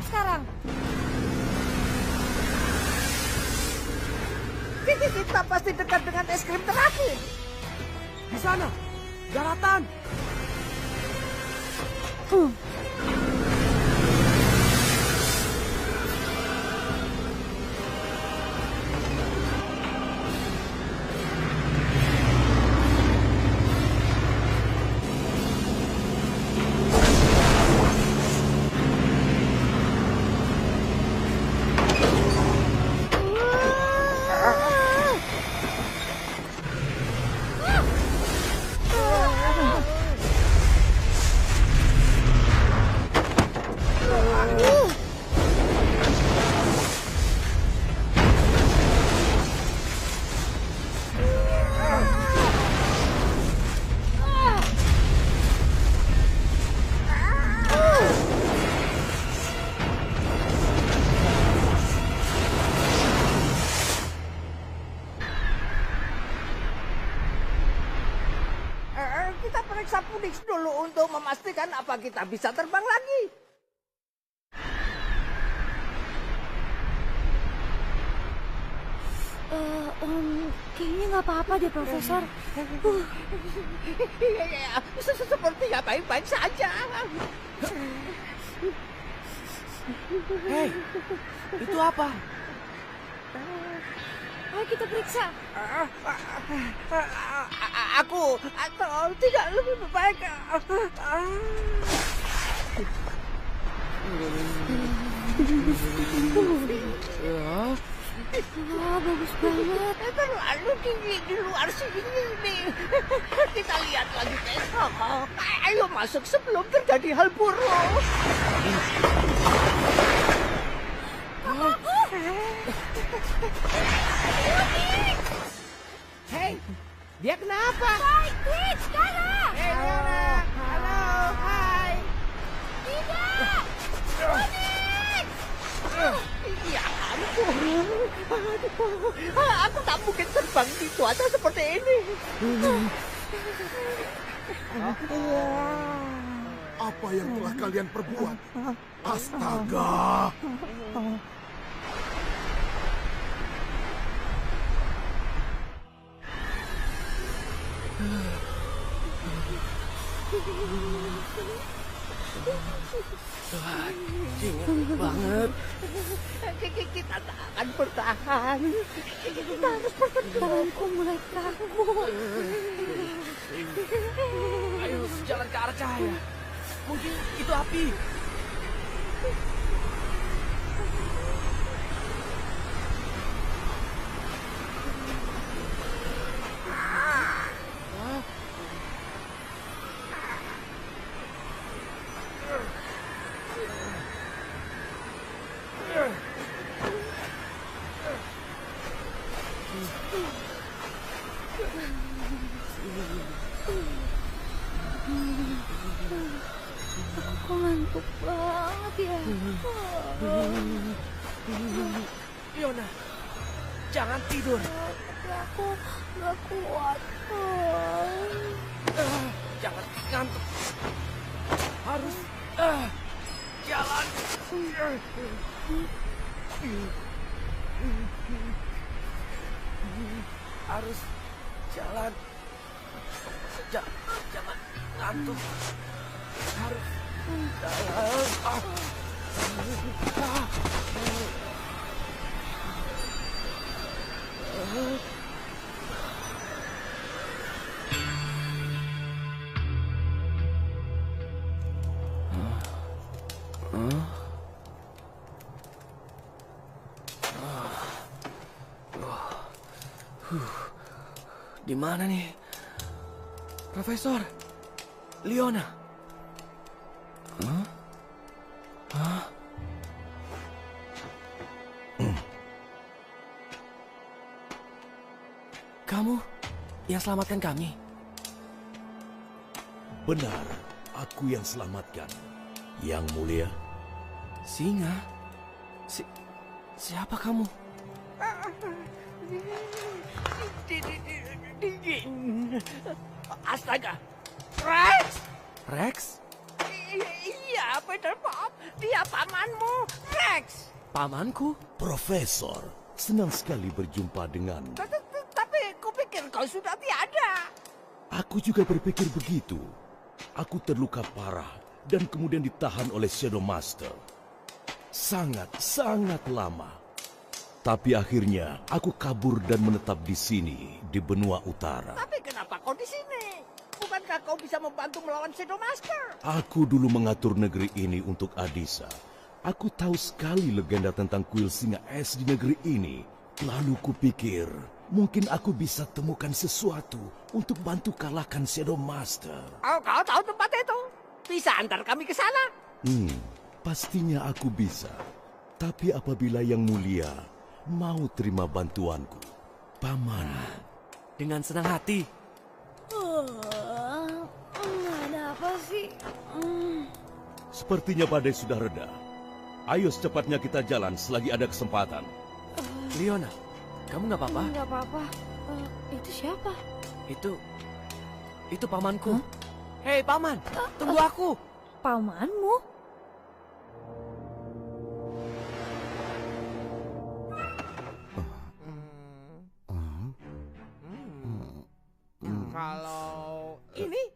sekarang? Kita pasti dekat dengan es krim terakhir. Di sana, daratan. Kita periksa Phoenix dulu untuk memastikan apa kita bisa terbang lagi. Kayaknya nggak apa-apa deh, Profesor. Iya, sepertinya baik-baik saja. Hei, itu apa? Ayo kita periksa. Aku atau tidak lebih baik. Wah, bagus banget. Terlalu tinggi di luar sini nih. Kita lihat lagi besok. Ayo masuk sebelum terjadi hal buruk. Hei, dia kenapa? Hai, Twitch, Dara! Hei, Leona. Halo, hai. Tidak! Phoenix! Ya ampun. Aku tak mungkin terbang di cuaca seperti ini. Apa yang telah kalian perbuat? Astaga! Dingin banget. Kita tak akan bertahan. Kita harus berpencar. Tanganku mulai kaku. Ayo jalan ke arah cahaya. Mungkin itu api. Aku ngantuk banget ya. Leona, jangan tidur. Tapi aku nggak kuat. Jangan ngantuk. Harus jalan. Harus jalan. Jangan ngantuk. Harus jalan. Di mana nih? Profesor Leona. Kamu yang selamatkan kami? Benar, aku yang selamatkan. Yang mulia. Singa? Siapa kamu? Dingin. Astaga. Rex? Rex? Iya, Peter Pop. Dia pamanmu. Rex. Pamanku? Profesor, senang sekali berjumpa dengan... Tapi kupikir kau sudah tiada. Aku juga berpikir begitu. Aku terluka parah dan kemudian ditahan oleh Shadow Master. Sangat lama. Tapi akhirnya aku kabur dan menetap di sini, di benua utara. Tapi kenapa kau di sini? Bukankah kau bisa membantu melawan Shadow Master? Aku dulu mengatur negeri ini untuk Adisa. Aku tahu sekali legenda tentang kuil singa es di negeri ini. Lalu kupikir, mungkin aku bisa temukan sesuatu untuk bantu kalahkan Shadow Master. Oh, kau tahu tempat itu? Bisa antar kami ke sana? Pastinya aku bisa. Tapi apabila Yang Mulia mau terima bantuanku, Paman. Dengan senang hati. Ada apa sih? Sepertinya badai sudah reda. Ayo secepatnya kita jalan selagi ada kesempatan. Leona, kamu nggak apa-apa? Nggak apa-apa. Itu siapa? Itu pamanku. Hei paman, tunggu aku. Pamanmu? Kalau ini?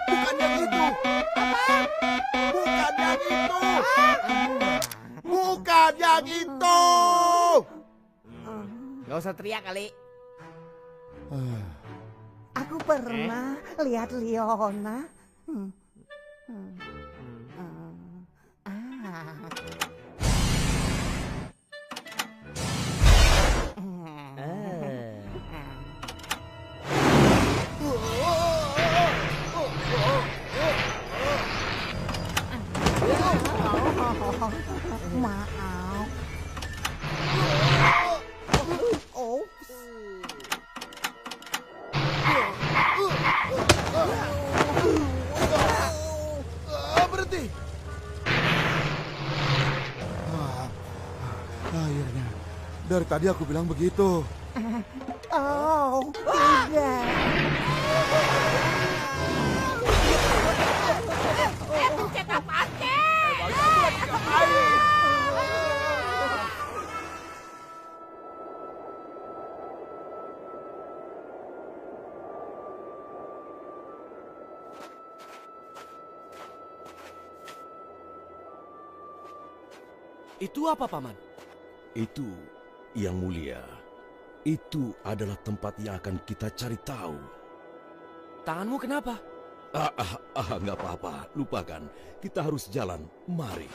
Bukan yang itu. Apa? Bukan yang itu. Bukan yang itu. Gak usah teriak kali. Aku pernah lihat Leona. Maaf. Oops. Berhenti. Akhirnya. Dari tadi aku bilang begitu. Oh, tidak. Cetak pakai. Itu apa paman? Itu, Yang Mulia. Itu adalah tempat yang akan kita cari tahu. Tanganmu kenapa? Nggak apa-apa. Lupakan. Kita harus jalan. Mari.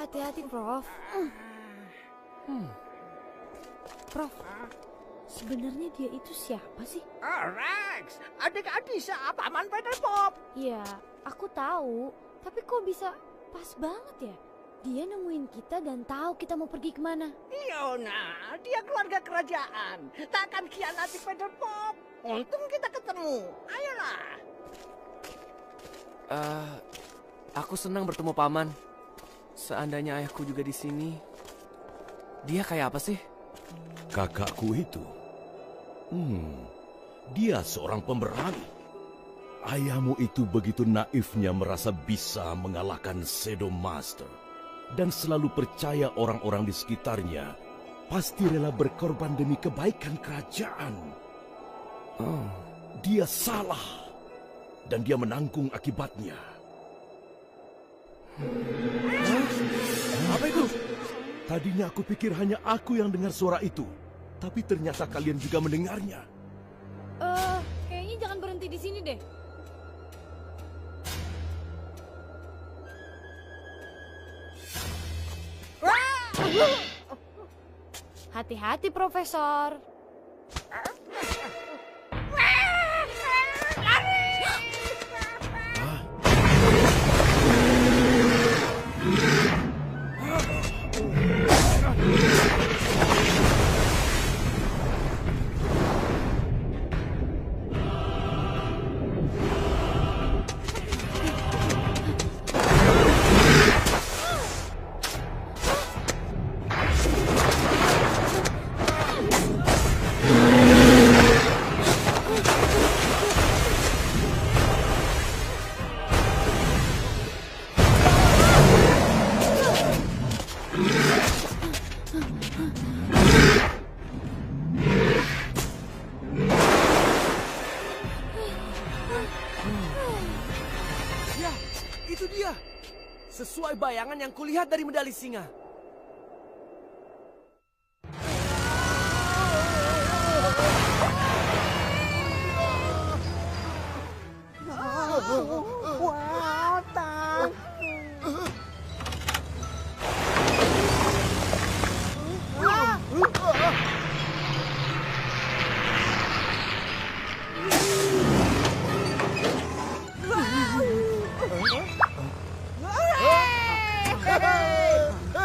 Hati-hati, Prof. Prof, sebenarnya dia itu siapa sih? Rex, adik Adisa, paman Peter Pop. Ya, aku tahu. Tapi kok bisa pas banget ya? Dia nemuin kita dan tahu kita mau pergi kemana. Leona, dia keluarga kerajaan. Takkan khianati Peter Pop. Untung kita ketemu. Ayolah. Aku senang bertemu paman. Seandainya ayahku juga di sini. Dia kayak apa sih? Kakakku itu. Dia seorang pemberani. Ayahmu itu begitu naifnya merasa bisa mengalahkan Shadow Master. Dan selalu percaya orang-orang di sekitarnya pasti rela berkorban demi kebaikan kerajaan. Dia salah. Dan dia menanggung akibatnya. Apa itu? Tadinya aku pikir hanya aku yang dengar suara itu. Tapi ternyata kalian juga mendengarnya. Kayaknya jangan berhenti di sini deh. Hati-hati, Profesor. Itu dia. Sesuai bayangan yang kulihat dari medali singa. Wow, tak.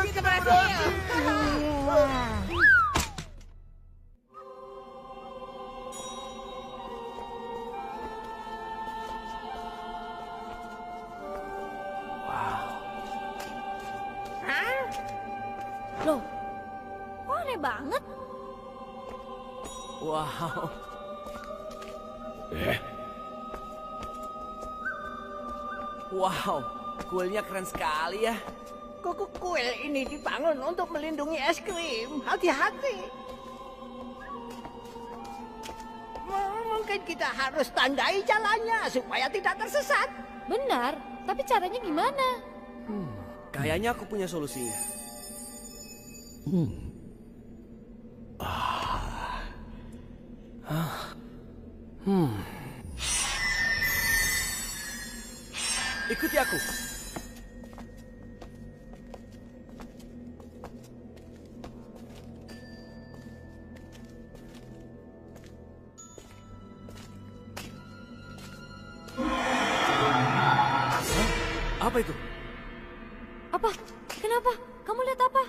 Kita berhasil. Loh, kok aneh banget? Wow. Wow, kuilnya keren sekali ya. Kuil ini dibangun untuk melindungi es krim. Hati-hati. Mungkin kita harus tandai jalannya supaya tidak tersesat. Benar, tapi caranya gimana? Kayaknya aku punya solusinya. Ikuti aku. Apa itu? Apa? Kenapa? Kamu lihat apa?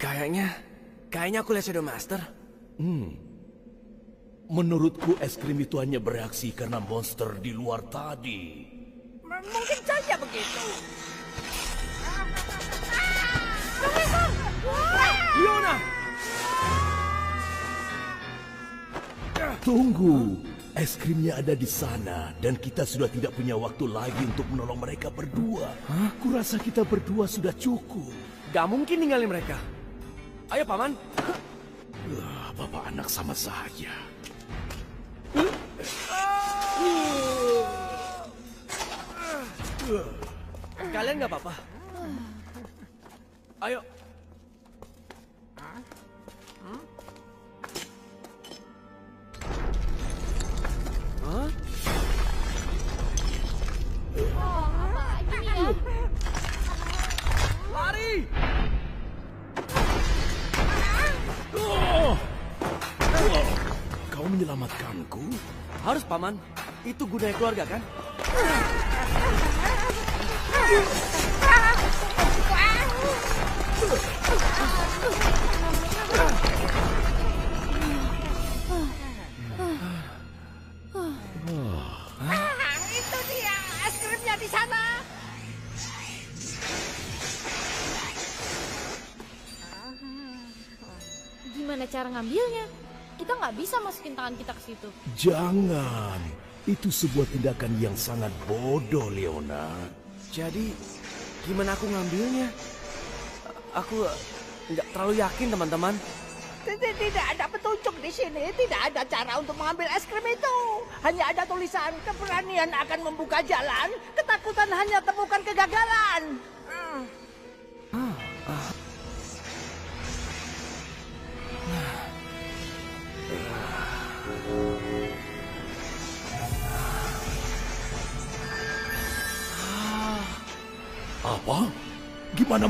Kayaknya aku lihat Shadow Master. Menurutku es krim itu hanya bereaksi karena monster di luar tadi. Mungkin saja begitu. Leona! Tunggu, es krimnya ada di sana dan kita sudah tidak punya waktu lagi untuk menolong mereka berdua. Kurasa kita berdua sudah cukup. Gak mungkin ninggalin mereka. Ayo, Paman. Bapak anak sama saja. Kalian gak apa-apa? Ayo. Hah? Lari! Kau menyelamatkanku? Harus, Paman. Itu gunanya keluarga, kan? Itu dia, es krimnya di sana. Gimana cara ngambilnya? Kita nggak bisa masukin tangan kita ke situ. Jangan. Itu sebuah tindakan yang sangat bodoh, Leona. Jadi, gimana aku ngambilnya? Aku nggak terlalu yakin, teman-teman. Tidak ada petunjuk di sini. Tidak ada cara untuk mengambil es krim itu. Hanya ada tulisan, keberanian akan membuka jalan, ketakutan hanya temukan kegagalan. Apa? Gimana,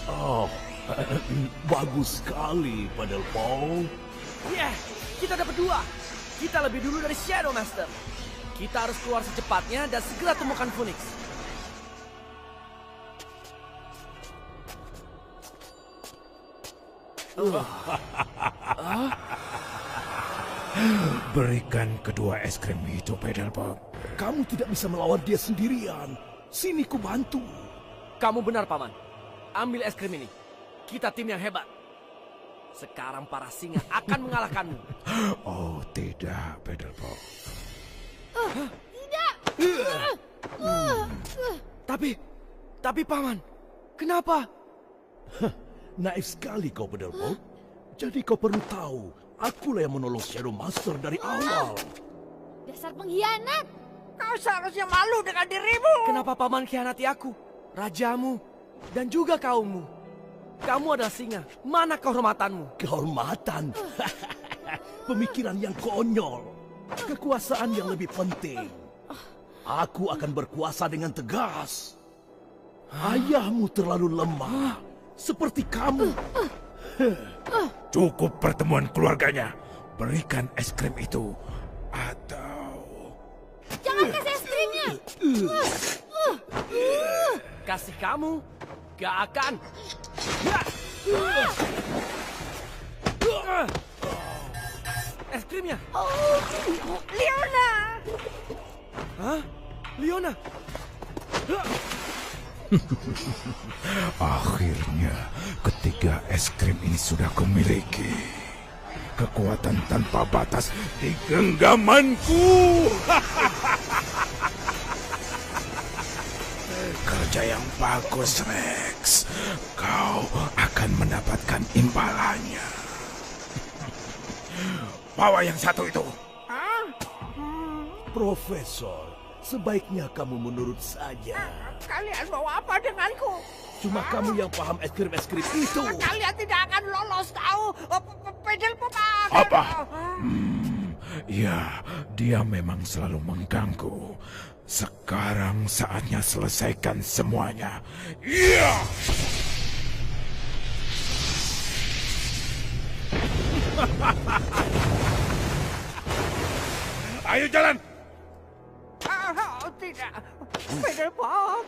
Oh, bagus sekali, Padel Paul. Yeah, kita dapat 2. Kita lebih dulu dari Shadow Master. Kita harus keluar secepatnya dan segera temukan Phoenix. Berikan kedua es krim itu, Pedalbug. Kamu tidak bisa melawan dia sendirian. Sini ku bantu. Kamu benar, Paman. Ambil es krim ini. Kita tim yang hebat. Sekarang para singa akan mengalahkanmu. Oh, tidak, Pedalbug. Tidak. Tapi Paman, kenapa? Naif sekali kau, Padel Paul. Jadi kau perlu tahu, akulah yang menolong Shadow Master dari awal. Dasar pengkhianat. Kau seharusnya malu dengan dirimu. Kenapa paman khianati aku, rajamu, dan juga kaummu? Kamu adalah singa. Mana kehormatanmu? Kehormatan? Pemikiran yang konyol. Kekuasaan yang lebih penting. Aku akan berkuasa dengan tegas. Ayahmu terlalu lemah. Seperti kamu. Cukup pertemuan keluarganya. Berikan es krim itu. Atau... Jangan kasih es krimnya. Kasih kamu? Gak akan. Es krimnya. Leona! Hah? Leona? Akhirnya, ketiga es krim ini sudah kumiliki. Kekuatan tanpa batas di genggamanku. Kerja yang bagus, Rex. Kau akan mendapatkan imbalannya. Bawa yang satu itu. Profesor, sebaiknya kamu menurut saja. Kalian mau apa denganku? Cuma kamu yang paham es krim itu. Kalian tidak akan lolos tahu. Pedelpop. Apa? Ya, dia memang selalu mengganggu. Sekarang saatnya selesaikan semuanya. Iya! Ayo jalan! Oh, tidak. Pedelpop.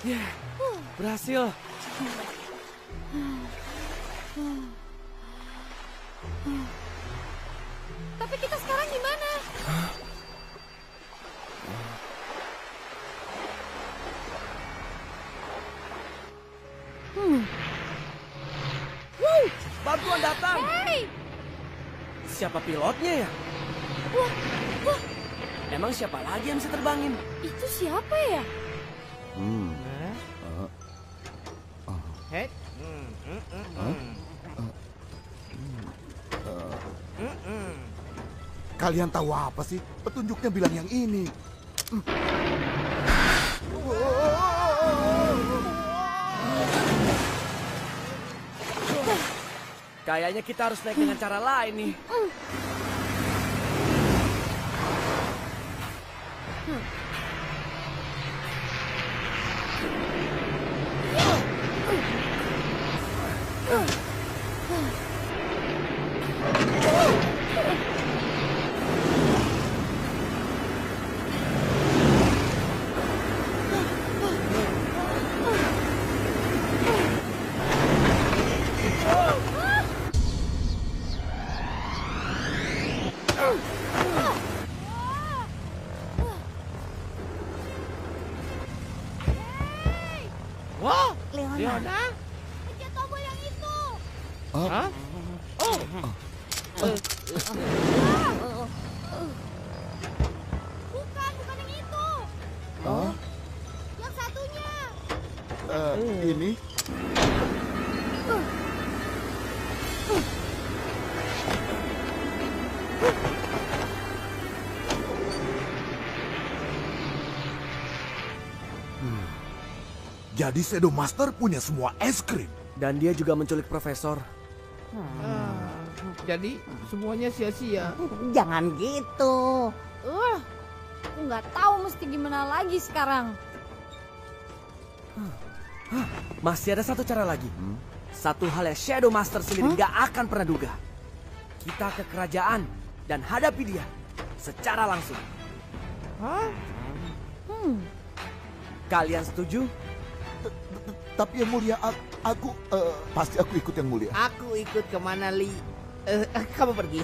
Ya, berhasil. Tapi kita sekarang gimana? Wow, bantuan datang. Hey! Siapa pilotnya ya? Wah, wah, Emang siapa lagi yang bisa terbangin? itu siapa ya? Kalian tahu apa sih? Petunjuknya bilang yang ini. Kayaknya kita harus naik dengan cara lain nih. Wow, Leona. Pencet tombol yang itu. Hah? Oh. Ini? Jadi Shadow Master punya semua es krim. Dan dia juga menculik profesor. Jadi semuanya sia-sia. Jangan gitu. Aku nggak tahu mesti gimana lagi sekarang. Masih ada satu cara lagi. Satu hal yang Shadow Master sendiri nggak akan pernah duga. Kita ke kerajaan dan hadapi dia secara langsung. Kalian setuju? Tapi yang mulia, aku pasti aku ikut yang mulia. Aku ikut kemana, Li? Kamu pergi.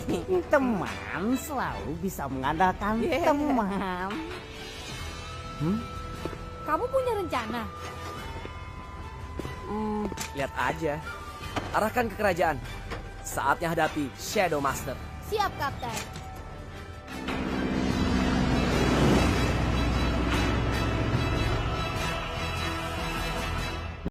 Teman selalu bisa mengandalkan teman. Kamu punya rencana? Lihat aja. Arahkan ke kerajaan. Saatnya hadapi Shadow Master. Siap, Kapten.